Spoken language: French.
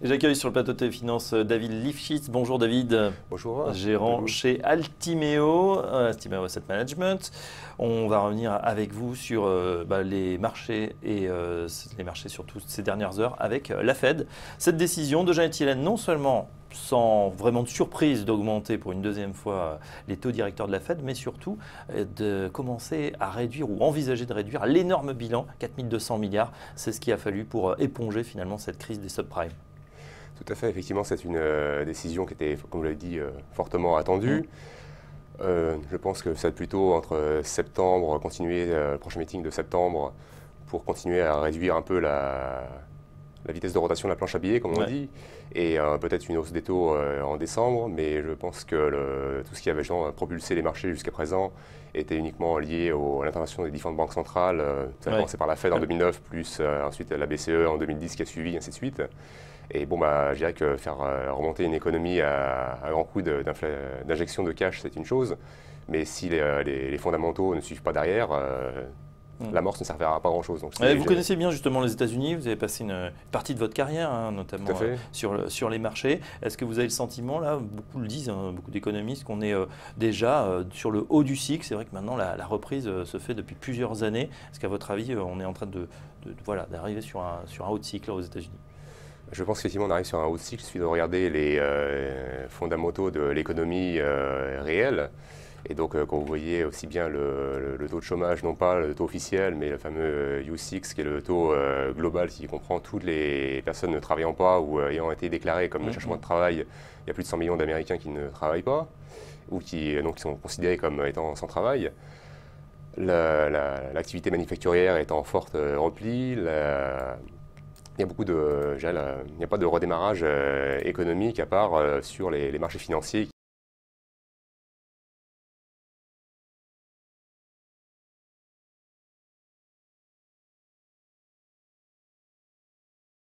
J'accueille sur le plateau de Téléfinance David Lifshitz. Bonjour David. Bonjour. Gérant chez Altimeo, Altimeo Asset Management. On va revenir avec vous sur les marchés et les marchés surtout ces dernières heures avec la Fed. Cette décision de Janet Yellen, non seulement sans vraiment de surprise d'augmenter pour une deuxième fois les taux directeurs de la Fed, mais surtout de commencer à réduire ou envisager de réduire l'énorme bilan, 4200 milliards. C'est ce qu'il a fallu pour éponger finalement cette crise des subprimes. Tout à fait, effectivement, c'est une décision qui était, comme vous l'avez dit, fortement attendue. Je pense que ça va être plutôt entre septembre, continuer le prochain meeting de septembre pour continuer à réduire un peu la vitesse de rotation de la planche à billets, comme on dit, et peut-être une hausse des taux en décembre, mais je pense que tout ce qui avait propulsé les marchés jusqu'à présent était uniquement lié à l'intervention des différentes banques centrales. Ça a commencé par la Fed en 2009, plus ensuite la BCE en 2010 qui a suivi, ainsi de suite. Et bon, je dirais que faire remonter une économie à grand coup d'injection de cash, c'est une chose, mais si les fondamentaux ne suivent pas derrière, l'amorce ne servira pas à grand-chose. Vous connaissez bien justement les États-Unis, vous avez passé une partie de votre carrière, notamment sur les marchés. Est-ce que vous avez le sentiment, là, beaucoup le disent, beaucoup d'économistes, qu'on est déjà sur le haut du cycle? C'est vrai que maintenant la reprise se fait depuis plusieurs années. Est-ce qu'à votre avis, on est en train d'arriver sur un haut de cycle aux États-Unis? Je pense qu'effectivement on arrive sur un haut cycle, il suffit de regarder les fondamentaux de l'économie réelle. Et donc quand vous voyez aussi bien le taux de chômage, non pas le taux officiel, mais le fameux U6 qui est le taux global qui comprend toutes les personnes ne travaillant pas ou ayant été déclarées comme ne cherchant de travail, il y a plus de 100 millions d'Américains qui ne travaillent pas ou qui sont considérés comme étant sans travail. L'activité manufacturière est en forte repli. Il n'y a pas de redémarrage économique à part sur les marchés financiers